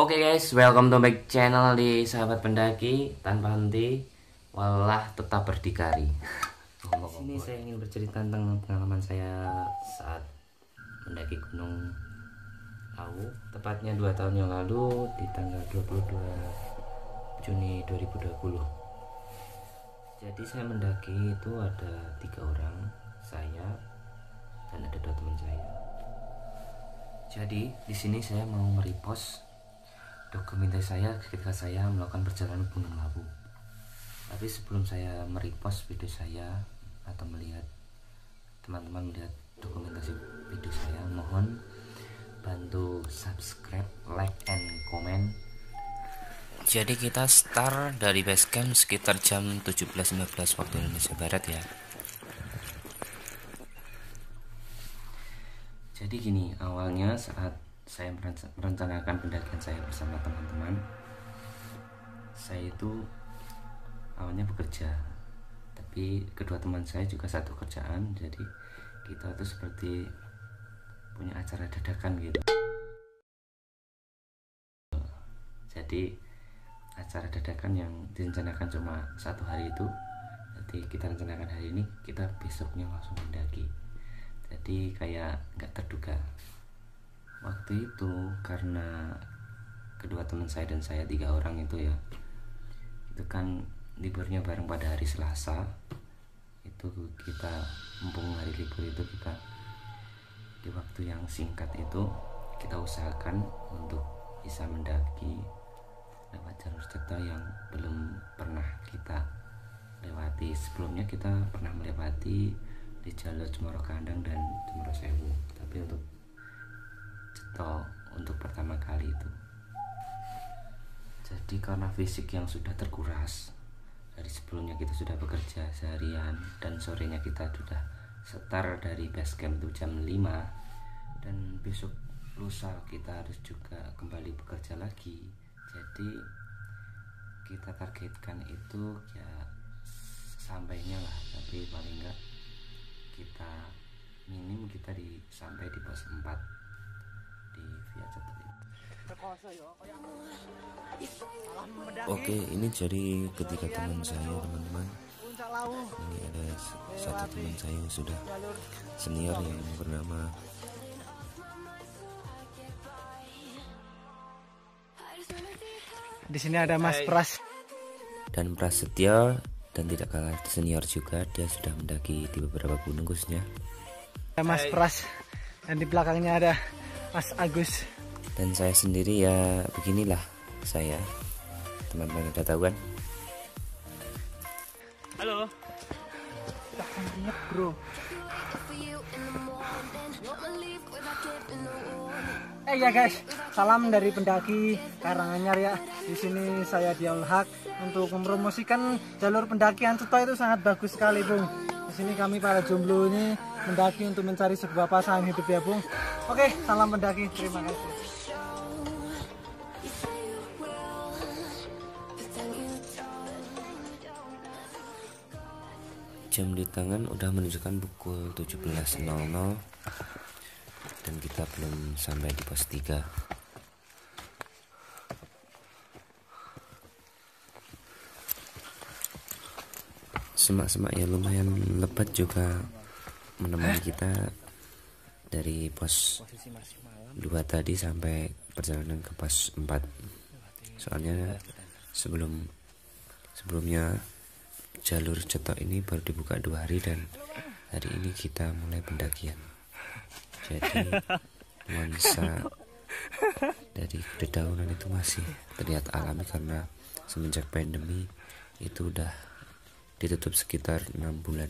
Oke guys, welcome to back channel di Sahabat Pendaki tanpa henti, walah tetap berdikari. Di sini saya ingin bercerita tentang pengalaman saya saat mendaki Gunung Lawu, tepatnya 2 tahun yang lalu di tanggal 22 Juni 2020. Jadi saya mendaki itu ada 3 orang, saya dan ada 2 teman saya. Jadi di sini saya mau merepost dokumentasi saya ketika saya melakukan perjalanan Gunung Lawu. Tapi sebelum saya merepost video saya atau melihat teman-teman melihat dokumentasi video saya, mohon bantu subscribe, like, and comment. Jadi kita start dari base camp sekitar jam 17.15 waktu Indonesia Barat ya. Jadi gini, awalnya saat saya merencanakan pendakian saya bersama teman-teman, saya itu awalnya bekerja, tapi kedua teman saya juga satu kerjaan, jadi kita itu seperti punya acara dadakan gitu. Jadi acara dadakan yang direncanakan cuma 1 hari itu, jadi kita rencanakan hari ini, kita besoknya langsung mendaki. Jadi kayak nggak terduga. Waktu itu karena kedua teman saya dan saya 3 orang itu ya, itu kan liburnya bareng pada hari Selasa. Itu kita mumpung hari libur itu, kita di waktu yang singkat itu kita usahakan untuk bisa mendaki lewat jalur ceto yang belum pernah kita lewati. Sebelumnya kita pernah melewati di jalur Cemoro Kandang dan Cemoro Sewu, tapi untuk ceto untuk pertama kali itu. Jadi karena fisik yang sudah terkuras dari sebelumnya, kita sudah bekerja seharian dan sorenya kita sudah start dari base camp itu jam 5, dan besok lusa kita harus juga kembali bekerja lagi. Jadi kita targetkan itu ya sampainya lah, tapi paling enggak kita minim kita sampai di pos 4 di Via Ceto. Oke, ini jadi ketiga teman saya, teman-teman. Ini ada satu teman saya yang sudah senior yang bernama di sini ada Mas Pras dan Prasetyo, dan tidak kalah senior juga, dia sudah mendaki di beberapa gunung khususnya. Ada Mas Pras dan di belakangnya ada Mas Agus. Dan saya sendiri ya beginilah saya, teman-teman udah tahu kan. Halo. Tak ingat bro. Ya guys, salam dari pendaki Karanganyar ya. Di sini saya Diaul Haq untuk mempromosikan jalur pendakian Ceto itu sangat bagus sekali, Bung. Di sini kami para jomblo ini mendaki untuk mencari sebuah pasangan hidup ya, Bung. Oke, salam pendaki. Terima kasih. Jam di tangan udah menunjukkan pukul 17.00 dan kita belum sampai di pos 3. Semak-semak ya lumayan lebat juga menemani kita dari pos 2 tadi sampai perjalanan ke pos 4. Soalnya sebelumnya jalur Ceto ini baru dibuka 2 hari dan hari ini kita mulai pendakian. Jadi nuansa dari dedaunan itu masih terlihat alami karena semenjak pandemi itu udah ditutup sekitar 6 bulan.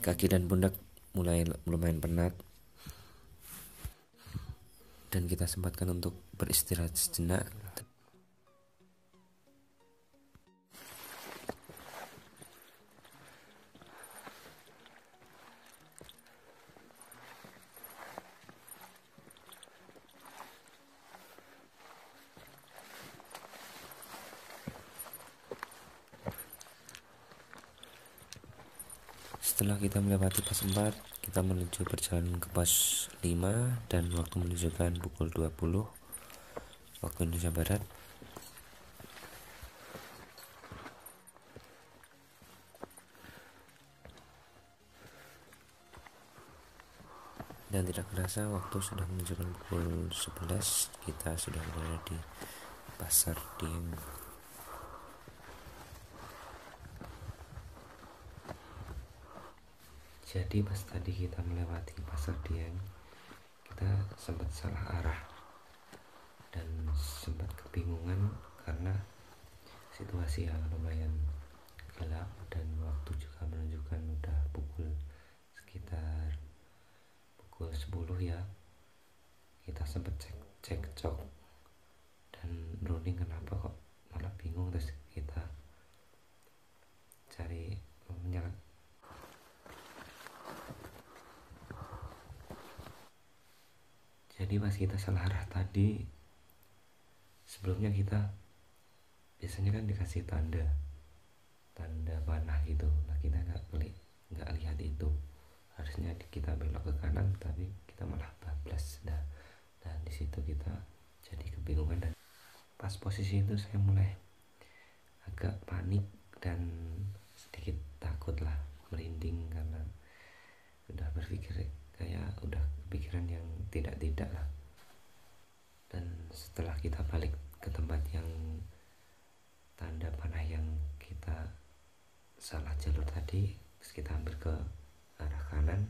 Kaki dan pundak mulai lumayan penat, dan kita sempatkan untuk beristirahat sejenak. Setelah kita melewati pos 4, kita menuju perjalanan ke pos 5 dan waktu menunjukkan pukul 20 waktu Indonesia Barat. Dan tidak terasa waktu sudah menunjukkan pukul 11, kita sudah berada di Pasar Dieng. Jadi pas tadi kita melewati Pasar Dieng, kita sempat salah arah dan sempat kebingungan karena situasi yang lumayan gelap dan waktu juga menunjukkan udah sekitar pukul 10 ya. Kita sempat cek-cok dan running kenapa kok malah bingung, terus kita cari Jadi pas kita salah arah tadi, sebelumnya kita biasanya kan dikasih tanda panah gitu. Nah kita nggak lihat itu. Harusnya kita belok ke kanan, tapi kita malah bablas. Dan di situ kita jadi kebingungan, dan pas posisi itu saya mulai agak panik dan sedikit takut lah, merinding karena udah berpikir kayak udah kepikiran yang tidak lah. Dan setelah kita balik ke tempat yang tanda panah yang kita salah jalur tadi, terus kita hampir ke arah kanan.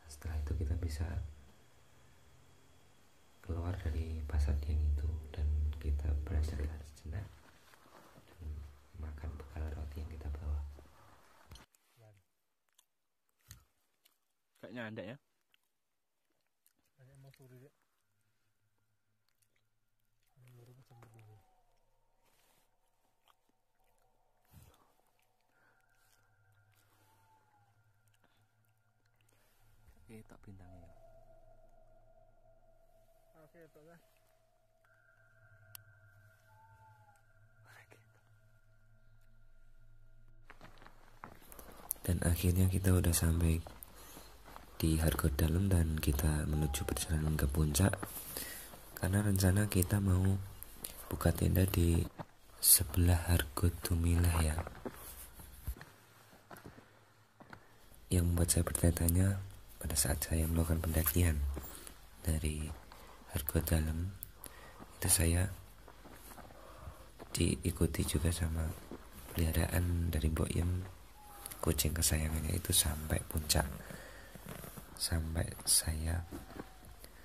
Setelah itu kita bisa keluar dari Pasar Dieng itu dan kita beristirahat sejenak dan makan bekal roti yang kita bawa. Kayaknya ada ya. Oke, tak bintangnya. Oke, itu lah. Dan akhirnya kita udah sampai di Hargo Dalem dan kita menuju perjalanan ke puncak, karena rencana kita mau buka tenda di sebelah Hargo Dumilah ya. Yang membuat saya bertanya pada saat saya melakukan pendakian dari Hargo Dalem itu, saya diikuti juga sama peliharaan dari Mbok Yem, kucing kesayangannya itu, sampai puncak, sampai saya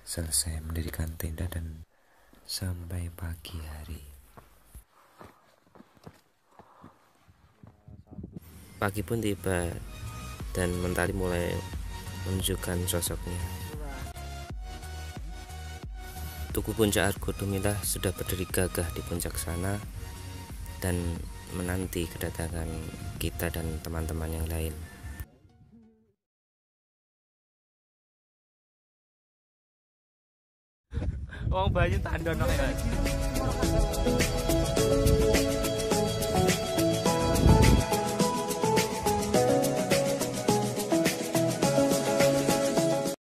selesai mendirikan tenda dan sampai pagi hari. Pagi pun tiba dan mentari mulai menunjukkan sosoknya. Tugu Puncak Hargo Dumilah sudah berdiri gagah di puncak sana dan menanti kedatangan kita dan teman-teman yang lain. Wong banyu tandon kok ya.